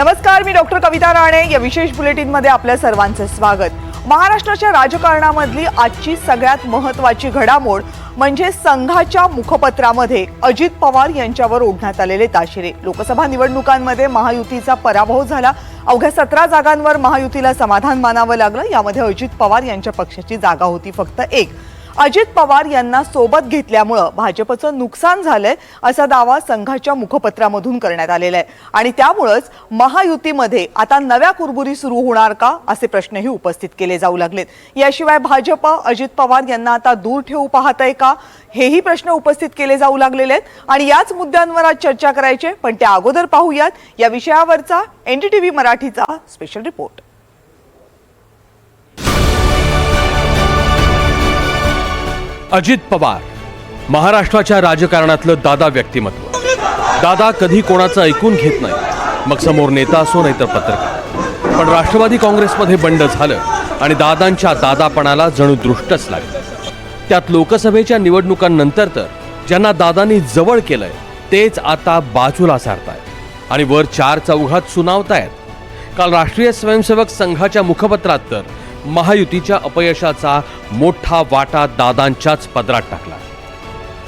नमस्कार, मी डॉक्टर कविता राणे. या विशेष बुलेटिनमध्ये आपल्या सर्वांचे स्वागत. महाराष्ट्राच्या राजकारणामधली आजची सगळ्यात महत्त्वाची घडामोड म्हणजे संघाच्या मुखपत्रामध्ये अजित पवार यांच्यावर ओढण्यात आलेले ताशेरे. लोकसभा निवडणुकांमध्ये महायुतीचा पराभव झाला. अवघ्या 17 जागांवर महायुतीला समाधान मानावं लागलं. यामध्ये अजित पवार यांच्या पक्षाची जागा होती फक्त एक. अजित पवार यांना सोबत घेतल्यामुळे भाजपचं नुकसान झालंय असा दावा संघाच्या मुखपत्रामधून करण्यात आलेला आहे. आणि त्यामुळेच महायुतीमध्ये आता नव्या कुरबुरी सुरू होणार का असे प्रश्नही उपस्थित केले जाऊ लागलेत. याशिवाय भाजप अजित पवार यांना आता दूर ठेवू पाहतंय का, हेही प्रश्न उपस्थित केले जाऊ लागलेले आहेत. आणि याच मुद्द्यांवर आज चर्चा करायची, पण त्या अगोदर पाहूयात या विषयावरचा NDTV मराठीचा स्पेशल रिपोर्ट. अजित पवार महाराष्ट्राच्या राजकारणातलं दादा व्यक्तिमत्व. दादा कधी कोणाचं ऐकून घेत नाही, मग समोर नेता असो नाहीतर पत्रकार. पण राष्ट्रवादी काँग्रेसमध्ये बंड झालं आणि दादांच्या दादापणाला जणू दृष्टच लागलं. त्यात लोकसभेच्या निवडणुकांनंतर तर ज्यांना दादांनी जवळ केलंय तेच आता बाजूला सारतायत आणि वर 4 चौघात सुनावतायत. काल राष्ट्रीय स्वयंसेवक संघाच्या मुखपत्रात तर महायुतीच्या अपयशाचा मोठा वाटा दादांच्याच पदरात टाकला.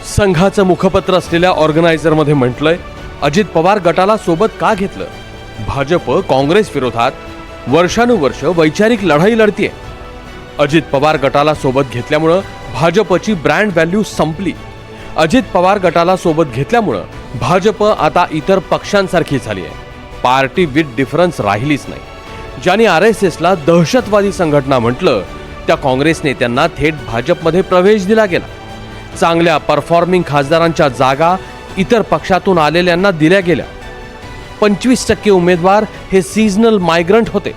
संघाचं मुखपत्र असलेल्या ऑर्गनायझरमध्ये म्हटलंय, अजित पवार गटाला सोबत का घेतलं? भाजप काँग्रेस विरोधात वर्षानुवर्ष वैचारिक लढाई लढतीये. अजित पवार गटाला सोबत घेतल्यामुळं भाजपची ब्रँड व्हॅल्यू संपली. अजित पवार गटाला सोबत घेतल्यामुळं भाजप आता इतर पक्षांसारखी झाली आहे. पार्टी विथ डिफरन्स राहिलीच नाही. ज्यांनी RSSला दहशतवादी संघटना म्हटलं त्या काँग्रेस नेत्यांना थेट भाजपमध्ये प्रवेश दिला गेला. चांगल्या परफॉर्मिंग खासदारांच्या जागा इतर पक्षातून आलेल्यांना दिल्या गेल्या. 25% उमेदवार हे सीझनल मायग्रंट होते.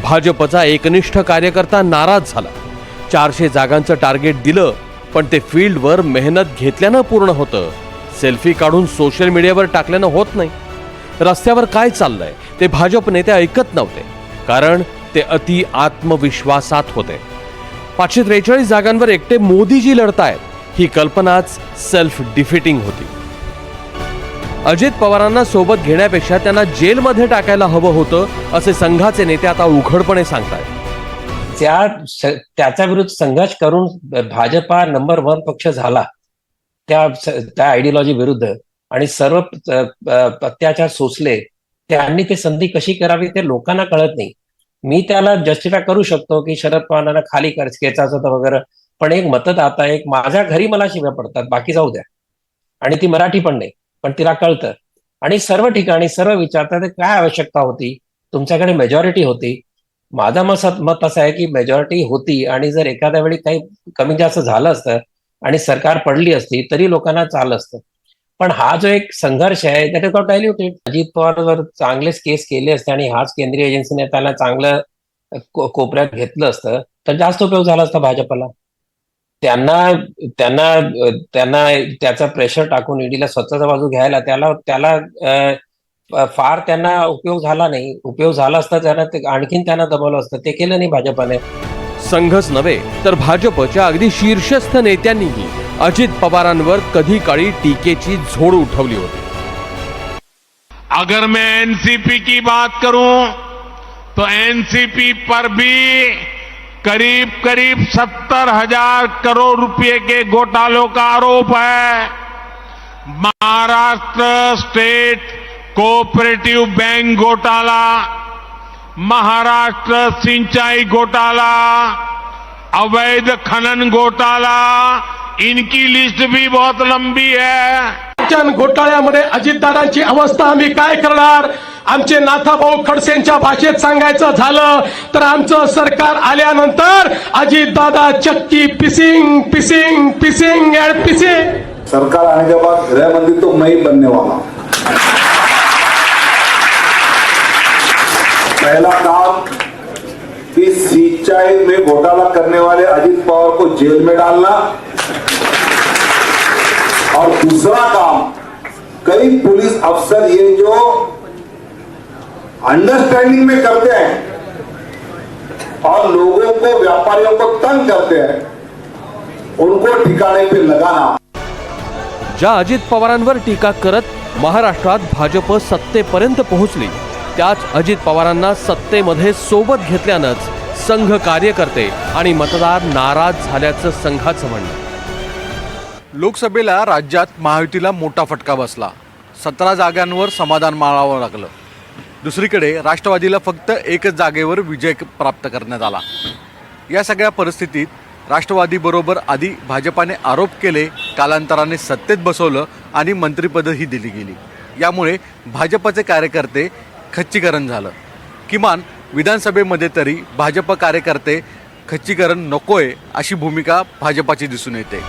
भाजपचा एकनिष्ठ कार्यकर्ता नाराज झाला. 400 जागांचं टार्गेट दिलं, पण ते फील्डवर मेहनत घेतल्यानं पूर्ण होतं. सेल्फी काढून सोशल मीडियावर टाकल्यानं होत नाही. रस्त्यावर काय चाललंय ते भाजप नेते ऐकत नव्हते, कारण ते अति आत्मविश्वासात होते. 543 जागांवर एकटे मोदीजी लढतायत ही कल्पनाच सेल्फ डिफिटिंग होती. अजित पवारांना सोबत घेण्यापेक्षा त्यांना जेलमध्ये टाकायला हवं होतं असे संघाचे नेते आता उघडपणे सांगतायत. त्याच्या विरुद्ध संघर्ष करून भाजपा नंबर 1 पक्ष झाला त्या आयडियोलॉजी विरुद्ध आणि सर्व अत्याचार सोसले. त्यांनी ते संधी कशी करावी ते लोकांना कळत नाही. मी त्याला जस्टिफाय करू शकतो की शरद पवारांना खाली खेचायचं होतं वगैरे, पण एक मतदाता, एक माझ्या घरी मला शिव्या पडतात, बाकी जाऊ द्या, आणि ती मराठी पण नाही, पण तिला कळतं. आणि सर्व ठिकाणी सर्व विचारतात काय आवश्यकता होती, तुमच्याकडे मेजॉरिटी होती. माझं मत असं आहे की मेजॉरिटी होती आणि जर एखाद्या वेळी काही कमी जास्त झालं असतं आणि सरकार पडली असती तरी लोकांना चाललं असतं. पण हा जो एक संघर्ष आहे that is not diluted. Ajit Pawar चांगलेच केस केले असते आणि हाच केंद्रीय एजन्सीने त्याला चांगलं कोपऱ्यात घेतलं असतं तर जास्त उपयोग झाला असता भाजपला. त्यांना त्याचा प्रेशर टाकून ईडीला स्वतःचा बाजू घ्यायला त्याला फार त्यांना उपयोग झाला नाही. उपयोग झाला असता त्यांना आणखीन त्यांना दबावलं असतं, ते केलं नाही भाजपाने. संघच नव्हे तर भाजपच्या अगदी शीर्षस्थ नेत्यांनीही अजित पवारांवर कधी काळी टीकेची झोड उठवली होती. अगर मैं एनसीपी की बात करूं तो एनसीपी पर भी करीब 70,000 करोड़ रुपए के घोटालों का आरोप है. महाराष्ट्र स्टेट कोऑपरेटिव बैंक घोटाला, महाराष्ट्र सिंचाई घोटाला, अवैध खनन घोटाला, इनकी लिस्ट भी बहुत लंबी है. घोटाळ्यामध्ये अजितदादांची अवस्था आम्ही काय करणार? आमचे नाथाभाऊ खडसेंच्या भाषेत सांगायचं झालं तर आमचं सरकार आल्यानंतर अजितदादा चक्की पिसिंग पिसिंग पिसिंग एंड पिसिंग. सरकार आने के बाद गृह मंत्री तो मैं ही बनने वाला. पहला काम कि सिंचाई में घोटाला करने वाले अजित पवार को जेल में डालना, और दूसरा काम कई पुलिस अफसर ये जो अंडरस्टैंडिंग में करते हैं और लोगों को, व्यापारियों को तंग करते हैं, उनको ठिकाने पे लगाना. ज्या अजित पवारांवर टीका करत महाराष्ट्रात भाजप सत्तेपर्यंत पोहोचली त्याच अजित पवारांना सत्तेमध्ये सोबत घेतल्यानंच संघ कार्यकर्ते आणि मतदार नाराज झाल्याचं संघाचं म्हणणं. लोकसभेला राज्यात महायुतीला मोठा फटका बसला. 17 जागांवर समाधान मानावं लागलं. दुसरीकडे राष्ट्रवादीला फक्त एकच जागेवर विजय प्राप्त करण्यात आला. या सगळ्या परिस्थितीत राष्ट्रवादीबरोबर आधी भाजपाने आरोप केले, कालांतराने सत्तेत बसवलं आणि मंत्रिपदही दिली गेली. यामुळे भाजपचे कार्यकर्ते खच्चीकरण झालं. किमान विधानसभेमध्ये तरी भाजप कार्यकर्ते खच्चीकरण नकोय अशी भूमिका भाजपाची दिसून येते.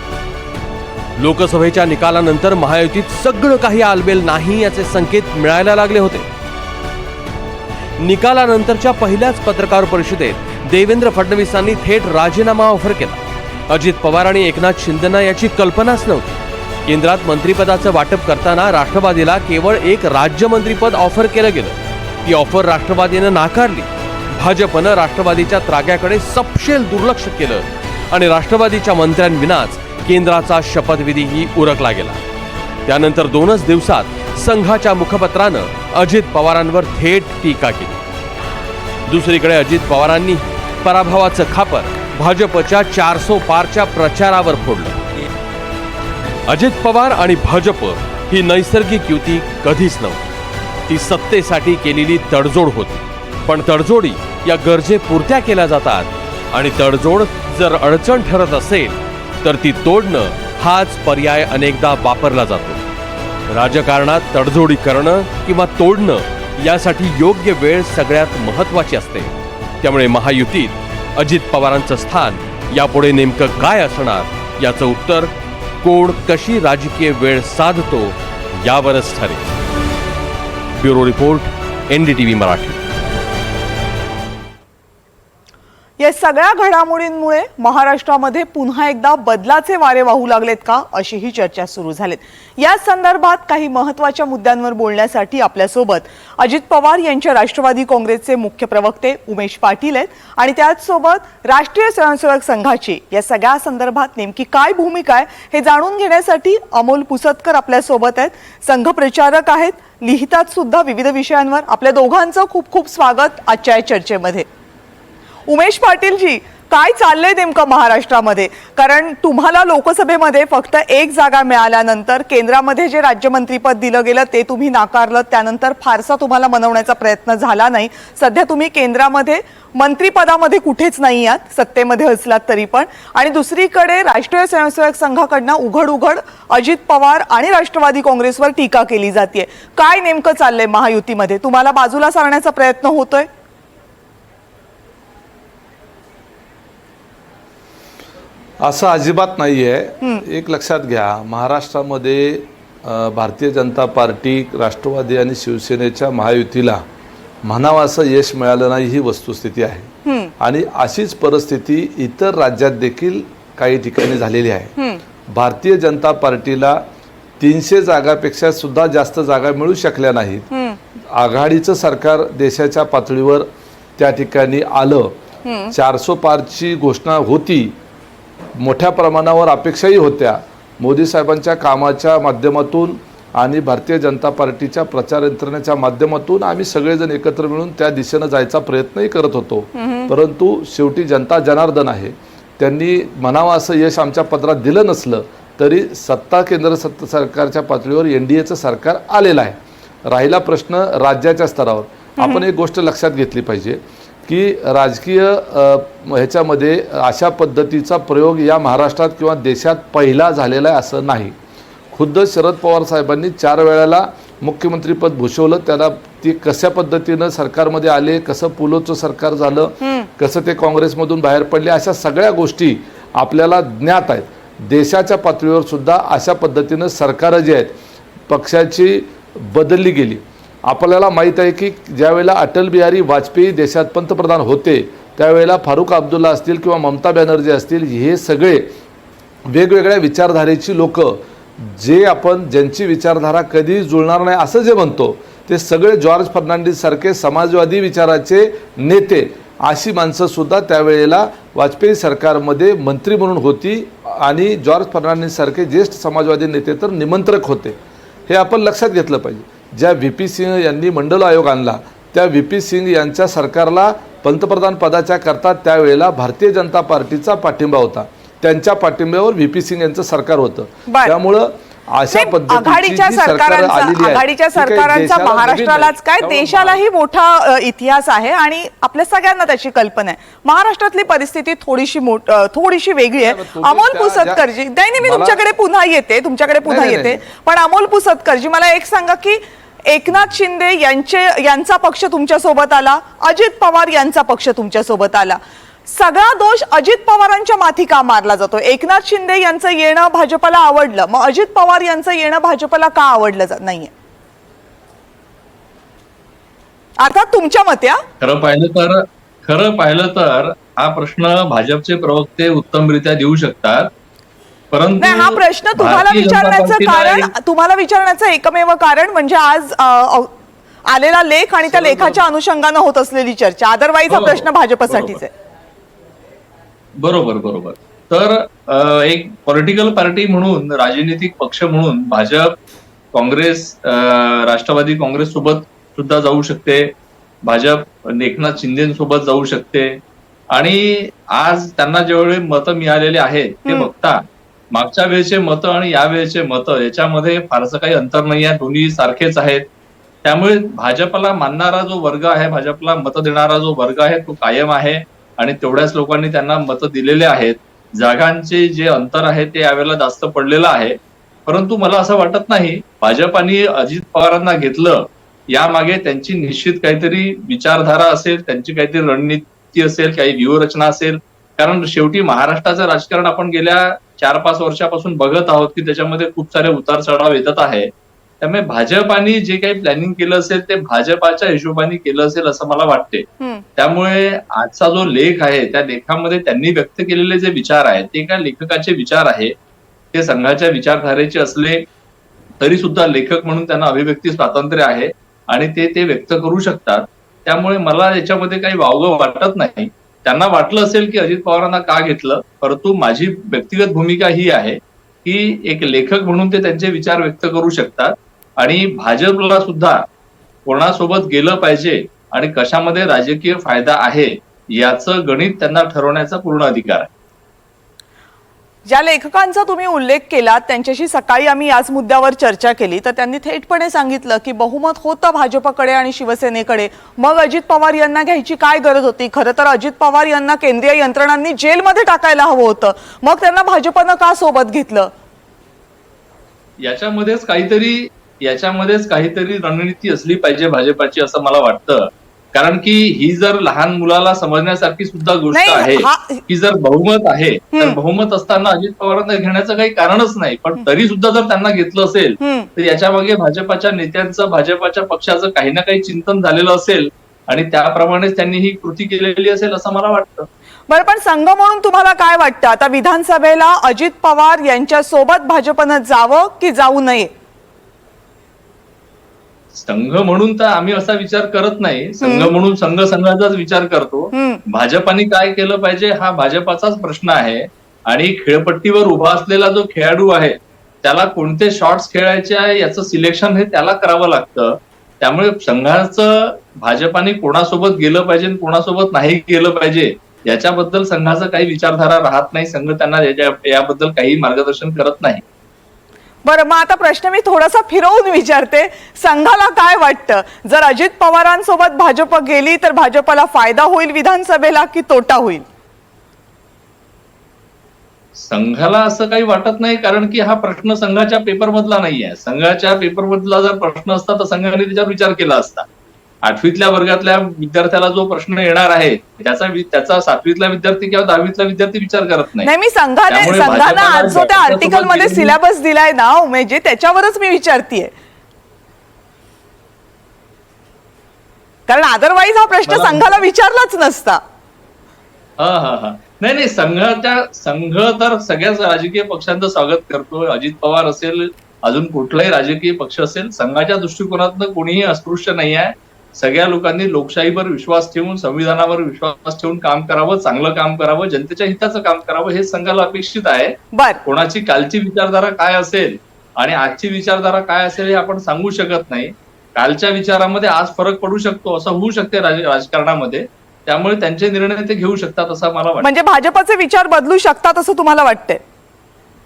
लोकसभेच्या निकालानंतर महायुतीत सगळं काही आलबेल नाही याचे संकेत मिळायला लागले होते. निकालानंतरच्या पहिल्याच पत्रकार परिषदेत देवेंद्र फडणवीसांनी थेट राजीनामा ऑफर केला. अजित पवार आणि एकनाथ शिंदेंना याची कल्पनाच नव्हती. केंद्रात मंत्रिपदाचं वाटप करताना राष्ट्रवादीला केवळ एक राज्यमंत्रीपद ऑफर केलं गेलं. ती ऑफर राष्ट्रवादीनं नाकारली. भाजपनं राष्ट्रवादीच्या त्राग्याकडे सपशेल दुर्लक्ष केलं आणि राष्ट्रवादीच्या मंत्र्यांविनाच केंद्राचा शपथविधीही उरकला गेला. त्यानंतर 2च दिवसात संघाच्या मुखपत्रानं अजित पवारांवर थेट टीका केली. दुसरीकडे अजित पवारांनी पराभवाचं खापर भाजपच्या 400 पारच्या प्रचारावर फोडलं. अजित पवार आणि भाजप ही नैसर्गिक युती कधीच नव्हती. ती सत्तेसाठी केलेली तडजोड होती. पण तडजोडी या गरजेपुरत्या केल्या जातात आणि तडजोड जर अडचण ठरत असेल तर ती तोडणं हाच पर्याय अनेकदा वापरला जातो. राजकारणात तडजोडी करणं किंवा तोडणं यासाठी योग्य वेळ सगळ्यात महत्त्वाची असते. त्यामुळे महायुतीत अजित पवारांचं स्थान यापुढे नेमकं काय असणार याचं उत्तर कोण कशी राजकीय वेळ साधतो यावरच ठरेल. Bureau report, NDTV Marathi. या सगळ्या घडामोडींमुळे महाराष्ट्रामध्ये पुन्हा एकदा बदलाचे वारे वाहू लागलेत का अशीही चर्चा सुरू झालीत. या संदर्भात काही महत्त्वाच्या मुद्द्यांवर बोलण्यासाठी आपल्यासोबत अजित पवार यांच्या राष्ट्रवादी काँग्रेसचे मुख्य प्रवक्ते उमेश पाटील आहेत आणि त्याचसोबत राष्ट्रीय स्वयंसेवक संघाची या सगळ्या संदर्भात नेमकी काय भूमिका आहे हे जाणून घेण्यासाठी अमोल पुसतकर आपल्यासोबत आहेत. संघ प्रचारक आहेत, लिहितात सुद्धा विविध विषयांवर. आपल्या दोघांचं खूप खूप स्वागत आजच्या या चर्चेमध्ये. उमेश पाटीलजी, काय चाललंय नेमकं महाराष्ट्रामध्ये? कारण तुम्हाला लोकसभेमध्ये फक्त एक जागा मिळाल्यानंतर केंद्रामध्ये जे राज्यमंत्रीपद दिलं गेलं ते तुम्ही नाकारलं. त्यानंतर फारसा तुम्हाला मनवण्याचा प्रयत्न झाला नाही. सध्या तुम्ही केंद्रामध्ये मंत्रिपदामध्ये कुठेच नाही आहात, सत्तेमध्ये असलात तरी पण. आणि दुसरीकडे राष्ट्रीय स्वयंसेवक संघाकडनं उघड उघड अजित पवार आणि राष्ट्रवादी काँग्रेसवर टीका केली जाते. काय नेमकं चाललंय महायुतीमध्ये? तुम्हाला बाजूला सारण्याचा प्रयत्न होतोय? असं अजिबात नाही आहे. एक लक्षात घ्या, महाराष्ट्रामध्ये भारतीय जनता पार्टी, राष्ट्रवादी आणि शिवसेनेच्या महायुतीला म्हणावं असं यश मिळालं नाही ही वस्तुस्थिती आहे. आणि अशीच परिस्थिती इतर राज्यात देखील काही ठिकाणी झालेली आहे. भारतीय जनता पार्टीला 300 जागापेक्षा सुद्धा जास्त जागा मिळू शकल्या नाहीत. आघाडीचं सरकार देशाच्या पातळीवर त्या ठिकाणी आलं. 400 पारची घोषणा होती, मोठ्या प्रमाणावर अपेक्षाही होत्या. मोदी साहेबांच्या कामाच्या माध्यमातून आणि भारतीय जनता पार्टीच्या प्रचार यंत्रणेच्या माध्यमातून आम्ही सगळेजण एकत्र मिळून त्या दिशेनं जायचा प्रयत्नही करत होतो. परंतु शेवटी जनता जनार्दन आहे. त्यांनी म्हणावं असं यश आमच्या पदरात दिलं नसलं तरी सत्ता केंद्र सरकारच्या पातळीवर NDAचं सरकार आलेलं आहे. राहिला प्रश्न राज्याच्या स्तरावर. आपण एक गोष्ट लक्षात घेतली पाहिजे की राजकीय ह्याच्यामध्ये अशा पद्धतीचा प्रयोग या महाराष्ट्रात किंवा देशात पहिला झालेला आहे असं नाही. खुद्द शरद पवार साहेबांनी 4 वेळेला मुख्यमंत्रीपद भूषवलं. त्याला ती कशा पद्धतीनं सरकारमध्ये आले, कसं पुलोचं सरकार झालं, कसं ते काँग्रेसमधून बाहेर पडले, अशा सगळ्या गोष्टी आपल्याला ज्ञात आहेत. देशाच्या पातळीवर सुद्धा अशा पद्धतीनं सरकारं जी आहेत पक्षाची बदलली गेली. आपल्याला माहीत आहे की ज्यावेळेला अटल बिहारी वाजपेयी देशात पंतप्रधान होते त्यावेळेला फारुख अब्दुल्ला असतील किंवा ममता बॅनर्जी असतील, हे सगळे वेगवेगळ्या विचारधारेची लोक, जे आपण ज्यांची विचारधारा कधी जुळणार नाही असं जे म्हणतो, ते सगळे जॉर्ज फर्नांडिस सारखे समाजवादी विचाराचे नेते, अशी माणसं सुद्धा त्यावेळेला वाजपेयी सरकारमध्ये मंत्री म्हणून होती. आणि जॉर्ज फर्नांडिस सारखे ज्येष्ठ समाजवादी नेते तर निमंत्रक होते. हे आपण लक्षात घेतलं पाहिजे. ज्या VP सिंह यांनी मंडल आयोग आणला त्या व्ही पी सिंग यांच्या सरकारला पंतप्रधान पदाच्या करता त्यावेळेला भारतीय जनता पार्टीचा पाठिंबा होता. त्यांच्या पाठिंब्यावर व्ही पी सिंग यांचं सरकार होतं. बरं. त्यामुळं अशा नाही, पद्धतीची आघाडीच्या जी सरकार सरकारांचा आलेली आहे, आघाडीच्या ती काही सरकारांचा देशाला नवीन महाराष्ट्रालाच नाही. काय त्यामुळे देशालाही मोठा इतिहास आहे आणि आपल्या सगळ्यांना त्याची कल्पना आहे. महाराष्ट्रातली परिस्थिती थोडीशी वेगळी आहे. तुम्ही अमोल त्या पुसदकरजी, नाही मी मला- तुमच्याकडे पुन्हा नाही, येते नाही. पण अमोल पुसदकरजी, मला एक सांगा की एकनाथ शिंदे यांचा पक्ष तुमच्या सोबत आला, अजित पवार यांचा पक्ष तुमच्या सोबत आला, सगळा दोष अजित पवारांच्या माथी का मारला जातो? एकनाथ शिंदे यांचं येणं भाजपला आवडलं, मग अजित पवार यांचं येणं भाजपला का आवडलं नाहीये? अर्थात तुमच्या मते. खरं पाहिलं तर हा प्रश्न भाजपचे प्रवक्ते उत्तमरित्या देऊ शकतात, परंतु नाही, हा प्रश्न तुम्हाला भारतीय जनता विचारण्याचं पार्टीला कारण, एक- तुम्हाला विचारण्याचं एकमेव कारण म्हणजे आज आलेला लेख आणि त्या लेखाच्या अनुषंगानं होत असलेली चर्चा. अदरवाईज हा हो, प्रश्न भाजपसाठीच आहे. बरोबर. तर एक पॉलिटिकल पार्टी म्हणून, राजनैतिक पक्ष म्हणून भाजप काँग्रेस, राष्ट्रवादी काँग्रेस सोबत सुद्धा जाऊ शकते, भाजप एकनाथ शिंदेसोबत जाऊ शकते. आणि आज त्यांना जेवढे मतं मिळालेले आहेत ते बघता मागच्या वेळेचे मतं आणि या वेळेचे मतं याच्यामध्ये फारसं काही अंतर नाही आहे, दोन्ही सारखेच आहेत. त्यामुळे भाजपला मानणारा जो वर्ग आहे, भाजपला मतं देणारा जो वर्ग आहे तो कायम आहे आणि तेवढ्याच लोकांनी त्यांना मतं दिलेले आहेत. जागांचे जे अंतर आहे ते यावेळेला जास्त पडलेलं आहे. परंतु मला असं वाटत नाही भाजपाने अजित पवारांना घेतलं यामागे त्यांची निश्चित काहीतरी विचारधारा असेल, त्यांची काहीतरी रणनीती असेल, काही व्यूहरचना असेल. कारण शेवटी महाराष्ट्राचं राजकारण आपण गेल्या 4-5 वर्षापासून बघत आहोत की त्याच्यामध्ये खूप सारे उतार चढाव येतात आहे. त्यामुळे भाजपाने जे काही प्लॅनिंग केलं असेल ते भाजपाच्या हिशोबाने केलं असेल असं मला वाटते. त्यामुळे आजचा जो लेख आहे त्या लेखामध्ये त्यांनी व्यक्त केलेले जे विचार आहेत ते एका लेखकाचे विचार आहे, ते संघाच्या विचारधारेचे असले तरी सुद्धा लेखक म्हणून त्यांना अभिव्यक्ती स्वातंत्र्य आहे आणि ते व्यक्त करू शकतात. त्यामुळे मला याच्यामध्ये काही वावगं वाटत नाही. त्यांना वाटलं असेल की अजित पवारांना का घेतलं, परंतु माझी व्यक्तिगत भूमिका ही आहे की एक लेखक म्हणून ते त्यांचे विचार व्यक्त करू शकतात आणि भाजपला सुद्धा कोणासोबत गेलं पाहिजे आणि कशामध्ये राजकीय फायदा आहे याचं गणित त्यांना ठरवण्याचा पूर्ण अधिकार आहे. ज्या लेखकांचा तुम्ही उल्लेख केला त्यांच्याशी सकाळी आम्ही याच मुद्द्यावर चर्चा केली तर त्यांनी थेटपणे सांगितलं की बहुमत होतं भाजपकडे आणि शिवसेनेकडे, मग अजित पवार यांना घ्यायची काय गरज होती? खरं तर अजित पवार यांना केंद्रीय यंत्रणांनी जेलमध्ये टाकायला हवं होतं, मग त्यांना भाजपनं का सोबत घेतलं? याच्यामध्येच काहीतरी रणनीती असली पाहिजे भाजपाची असं मला वाटतं. कारण की ही जर लहान मुलाला समजण्यासारखी सुद्धा गोष्ट नाही, आहे की जर बहुमत आहे तर बहुमत असताना अजित पवारांना घेण्याचं काही कारणच नाही. पण तरी सुद्धा जर त्यांना घेतलं असेल तर याच्या मागे भाजपाच्या नेत्यांचं, भाजपाच्या पक्षाचं काही ना काही चिंतन झालेलं असेल आणि त्याप्रमाणेच त्यांनी ही कृती केलेली असेल असं मला वाटतं. बरं, पण संघ म्हणून तुम्हाला काय वाटतं आता विधानसभेला अजित पवार यांच्या सोबत भाजपनं जावं की जाऊ नये? संघ म्हणून तर आम्ही असा विचार करत नाही. संघ म्हणून संघाचाच विचार करतो. भाजपाने काय केलं पाहिजे हा भाजपाचाच प्रश्न आहे आणि खेळपट्टीवर उभा असलेला जो खेळाडू आहे त्याला कोणते शॉट्स खेळायचे आहे याचं सिलेक्शन हे त्याला करावं लागतं. त्यामुळे संघाचं भाजपाने कोणासोबत गेलं पाहिजे आणि कोणासोबत नाही गेलं पाहिजे याच्याबद्दल संघाचं काही विचारधारा राहत नाही. संघ त्यांना याबद्दल काही मार्गदर्शन करत नाही. बरं, मग आता प्रश्न मी थोडासा फिरवून विचारते, संघाला काय वाटतं जर अजित पवारांसोबत भाजप गेली तर भाजपला फायदा होईल विधानसभेला की तोटा होईल? संघाला असं काही वाटत नाही, कारण की हा प्रश्न संघाच्या पेपरमधला नाहीये. संघाच्या पेपरमधला जर प्रश्न असता तर संघाने त्याच्यावर विचार केला असता. 8वीतल्या वर्गातल्या विद्यार्थ्याला जो प्रश्न येणार आहे त्याचा 7वीतला विद्यार्थी किंवा 10वीतला विद्यार्थी विचार करत नाही. नाही, मी संघानं आज जो त्या आर्टिकल मध्ये सिलेबस दिलाय ना उमेशजी, त्याच्यावरच मी विचारतीये. कारण अदरवाईज हा प्रश्न संघाला विचारलाच नसता. नाही, संघ तर सगळ्याच राजकीय पक्षांचं स्वागत करतो. अजित पवार असेल, अजून कुठलाही राजकीय पक्ष असेल, संघाच्या दृष्टिकोनातून कोणीही अस्पृश्य नाही आहे. सगळ्या लोकांनी लोकशाहीवर विश्वास ठेवून, संविधानावर विश्वास ठेवून काम करावं, चांगलं काम करावं, जनतेच्या हिताचं काम करावं हे संघाला अपेक्षित आहे. कोणाची कालची विचारधारा काय असेल आणि आजची विचारधारा काय असेल हे आपण सांगू शकत नाही. कालच्या विचारामध्ये आज फरक पडू शकतो, असं होऊ शकते राजकारणामध्ये. त्यामुळे त्यांचे निर्णय ते घेऊ शकतात असं मला वाटतं. म्हणजे भाजपाचे विचार बदलू शकतात असं तुम्हाला वाटतंय?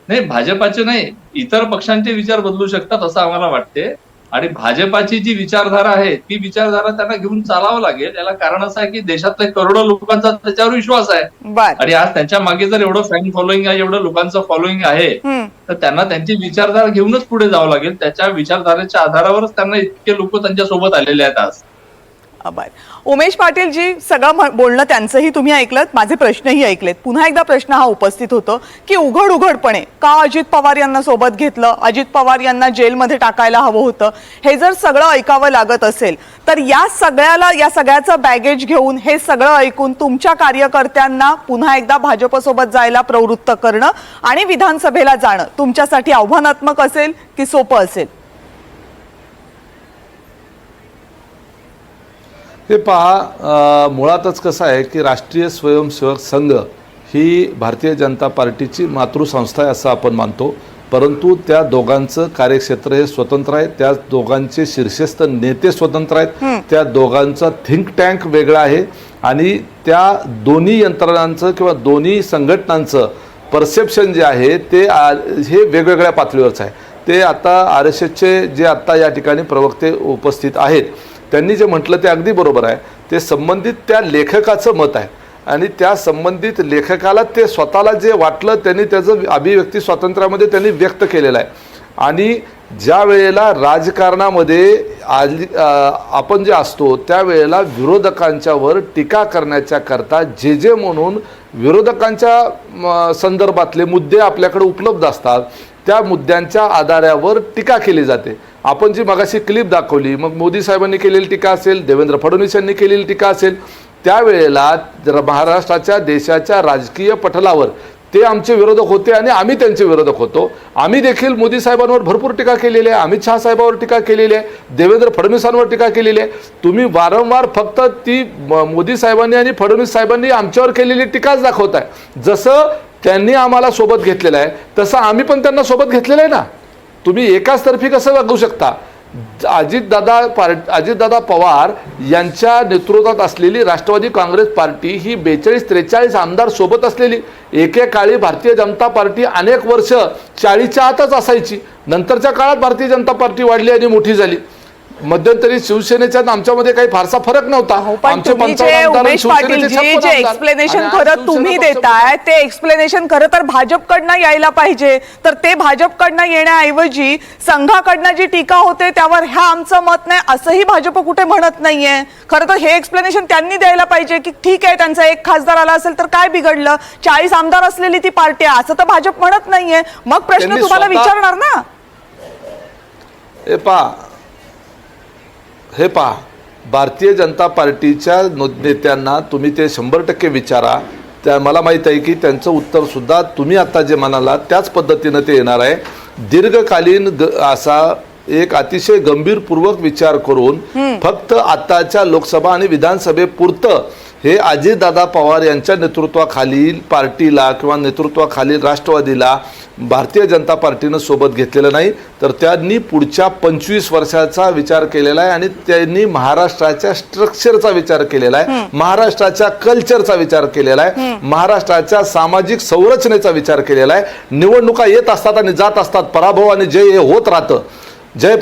नाही, भाजपाचे नाही, इतर पक्षांचे विचार बदलू शकतात असं आम्हाला वाटते. आणि भाजपाची जी विचारधारा आहे ती विचारधारा त्यांना घेऊन चालावं लागेल. याला कारण असं आहे की देशातल्या करोडो लोकांचा त्याच्यावर विश्वास आहे. बर. आणि आज त्यांच्या मागे जर एवढं फॅन फॉलोईंग आहे, एवढं लोकांचं फॉलोईंग आहे, तर त्यांना त्यांची विचारधारा घेऊनच पुढे जावं लागेल. त्याच्या विचारधारेच्या आधारावरच त्यांना इतके लोक त्यांच्या सोबत आलेले आहेत आज. बर. उमेश पाटील जी, सगळं बोलणं त्यांचंही तुम्ही ऐकलं, माझे प्रश्नही ऐकलेत. पुन्हा एकदा प्रश्न हा उपस्थित होतो की उघडपणे का अजित पवार यांना सोबत घेतलं, अजित पवार यांना जेलमध्ये टाकायला हवं होतं, हे जर सगळं ऐकावं लागत असेल तर या सगळ्याचं बॅगेज घेऊन, हे सगळं ऐकून तुमच्या कार्यकर्त्यांना पुन्हा एकदा भाजपसोबत जायला प्रवृत्त करणं आणि विधानसभेला जाणं तुमच्यासाठी आव्हानात्मक असेल की सोपं असेल? हे पहा, मुळातच कसं आहे की राष्ट्रीय स्वयंसेवक संघ ही भारतीय जनता पार्टीची मातृसंस्था आहे असं आपण मानतो. परंतु त्या दोघांचं कार्यक्षेत्र हे स्वतंत्र आहे, त्या दोघांचे शीर्षस्थ नेते स्वतंत्र आहेत, त्या दोघांचा थिंक टँक वेगळा आहे आणि त्या दोन्ही यंत्रणांचं किंवा दोन्ही संघटनांचं परसेप्शन जे आहे ते हे वेगवेगळ्या पातळीवरचं आहे. ते आता RSSचे जे आत्ता या ठिकाणी प्रवक्ते उपस्थित आहेत त्यांनी जे म्हटलं ते अगदी बरोबर आहे. ते संबंधित त्या लेखकाचं मत आहे आणि त्या संबंधित लेखकाला ते स्वतःला जे वाटलं त्यांनी त्याचं अभिव्यक्ती स्वातंत्र्यामध्ये त्यांनी व्यक्त केलेलं आहे. आणि ज्या वेळेला राजकारणामध्ये आपण जे असतो त्यावेळेला विरोधकांच्यावर टीका करण्याच्या करता जे म्हणून विरोधकांच्या संदर्भातले मुद्दे आपल्याकडे उपलब्ध असतात त्या मुद्द्यांच्या आधारावर टीका केली जाते. आपण जी मगाशी क्लिप दाखवली, मग मोदी साहेबांनी केलेली टीका असेल, देवेंद्र फडणवीस यांनी केलेली टीका असेल, त्यावेळेला महाराष्ट्राच्या देशाच्या राजकीय पटलावर ते आमचे विरोधक होते आणि आम्ही त्यांचे विरोधक होतो. आम्ही देखील मोदी साहेबांवर भरपूर टीका केलेली आहे, अमित शहा साहेबांवर टीका केलेली आहे, देवेंद्र फडणवीसांवर टीका केलेली आहे. तुम्ही वारंवार फक्त ती मोदी साहेबांनी आणि फडणवीस साहेबांनी आमच्यावर केलेली टीकाच दाखवताय. जसं त्यांनी आम्हाला सोबत घेतलेलं आहे तसं आम्ही पण त्यांना सोबत घेतलेलं आहे ना. तुम्ही एकाच तर्फी कसं वागू शकता? अजितदादा पवार यांच्या नेतृत्वात असलेली राष्ट्रवादी काँग्रेस पार्टी ही 42-43 आमदार सोबत असलेली. एकेकाळी भारतीय जनता पार्टी अनेक वर्ष 40च्या आतच असायची. नंतरच्या काळात भारतीय जनता पार्टी वाढली आणि मोठी झाली. मध्यंतरी शिवसेनेच्या आमच्यामध्ये काही फारसा फरक नव्हता. उमेश पाटील जे एक्सप्लेनेशन खरं तुम्ही देताय ते एक्सप्लेनेशन खरं तर भाजपकडनं यायला पाहिजे. तर ते भाजपकडनं येण्याऐवजी संघाकडनं जी टीका होते त्यावर ह्या आमचं मत नाही असंही भाजप कुठे म्हणत नाहीये. खरं तर हे एक्सप्लेनेशन त्यांनी द्यायला पाहिजे की ठीक आहे त्यांचा एक खासदार आला असेल तर काय बिघडलं, 40 आमदार असलेली ती पार्टी आहे असं तर भाजप म्हणत नाहीये. मग प्रश्न तुम्हाला विचारणार ना. हे पहा, भारतीय जनता पार्टीच्या नेत्यांना तुम्ही ते 100% विचारा. त्या मला माहीत आहे की त्यांचं उत्तरसुद्धा तुम्ही आता जे म्हणाला त्याच पद्धतीनं ते येणार आहे. दीर्घकालीन असा एक अतिशय गंभीरपूर्वक विचार करून फक्त आताच्या लोकसभा आणि विधानसभेपुरतं हे अजितदादा पवार यांच्या नेतृत्वाखालील पार्टीला किंवा नेतृत्वाखालील राष्ट्रवादीला भारतीय जनता पार्टीनं सोबत घेतलेलं नाही, तर त्यांनी पुढच्या 25 वर्षाचा विचार केलेला आहे आणि त्यांनी महाराष्ट्राच्या स्ट्रक्चरचा विचार केलेला आहे, महाराष्ट्राच्या कल्चरचा विचार केलेला आहे, महाराष्ट्राच्या सामाजिक संरचनेचा विचार केलेला आहे. निवडणुका येत असतात आणि जात असतात, पराभव आणि जय हे होत राहतं. जय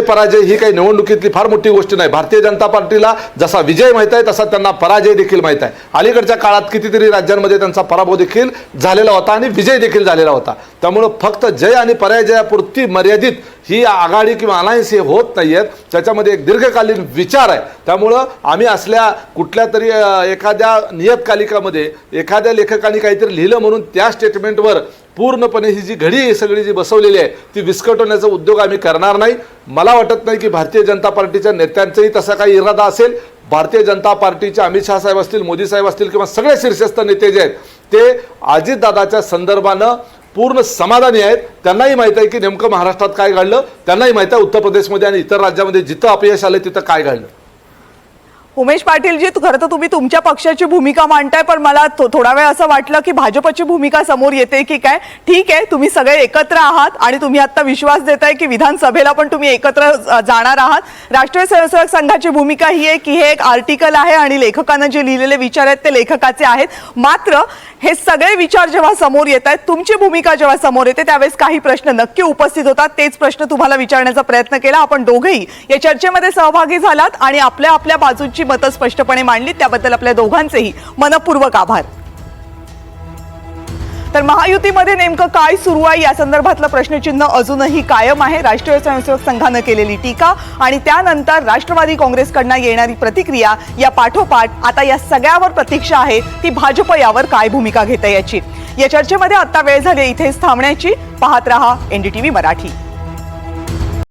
पराजय ही काही निवडणुकीतली फार मोठी गोष्ट नाही. भारतीय जनता पार्टीला जसा विजय माहित आहे तसा त्यांना पराजय देखील माहित आहे. अलीकडच्या काळात कितीतरी राज्यांमध्ये त्यांचा पराभव देखील झालेला होता आणि विजय देखील झालेला होता. त्यामुळं फक्त जय आणि पराजयापुरती मर्यादित ही आघाडी किंवा अलायन्स हे होत नाही आहेत. त्याच्यामध्ये एक दीर्घकालीन विचार आहे. त्यामुळं आम्ही असल्या कुठल्या तरी एखाद्या नियतकालिकामध्ये एखाद्या लेखकाने काहीतरी लिहिलं म्हणून त्या स्टेटमेंटवर पूर्णपणे ही जी घडी सगळी जी बसवलेली आहे ती विस्कटवण्याचा उद्योग आम्ही करणार नाही. मला वाटत नाही की भारतीय जनता पार्टीच्या नेत्यांचाही तसा काही इरादा असेल. भारतीय जनता पार्टीचे अमित शहा साहेब असतील, मोदी साहेब असतील किंवा सगळे शीर्षस्थ नेते जे आहेत ते अजितदादाच्या संदर्भानं पूर्ण समाधानी आहेत. त्यांनाही माहीत आहे की नेमकं महाराष्ट्रात काय घडलं, त्यांनाही माहीत आहे उत्तर प्रदेशमध्ये आणि इतर राज्यामध्ये जिथं अपयश आलं तिथं काय घडलं. उमेश पाटीलजी, खरं तर तुम्ही तुमच्या पक्षाची भूमिका मांडताय, पण मला थोडा वेळ असं वाटलं की भाजपची भूमिका समोर येते की काय. ठीक आहे, तुम्ही सगळे एकत्र आहात आणि तुम्ही आता विश्वास देताय की विधानसभेला पण तुम्ही एकत्र जाणार आहात. राष्ट्रीय स्वयंसेवक संघाची भूमिका ही आहे की हे एक आर्टिकल आहे आणि लेखकानं जे लिहिलेले विचार आहेत ते लेखकाचे आहेत. मात्र हे सगळे विचार जेव्हा समोर येत आहेत, तुमची भूमिका जेव्हा समोर येते, त्यावेळेस काही प्रश्न नक्की उपस्थित होतात. तेच प्रश्न तुम्हाला विचारण्याचा प्रयत्न केला. आपण दोघेही या चर्चेमध्ये सहभागी झालात आणि आपल्या आपल्या बाजूची मतं स्पष्टपणे मांडली, त्याबद्दल आपल्या दोघांचेही मनपूर्वक आभार. तर महायुतीमध्ये नेमकं काय सुरू आहे या संदर्भातलं प्रश्नचिन्ह अजूनही कायम आहे. राष्ट्रीय स्वयंसेवक संघानं केलेली टीका आणि त्यानंतर राष्ट्रवादी काँग्रेसकडनं येणारी प्रतिक्रिया, या पाठोपाठ आता या सगळ्यावर प्रतीक्षा आहे ती भाजप यावर काय भूमिका घेते याची. या चर्चेमध्ये आता वेळ झाली इथेच थांबण्याची. पाहत रहा NDTV मराठी.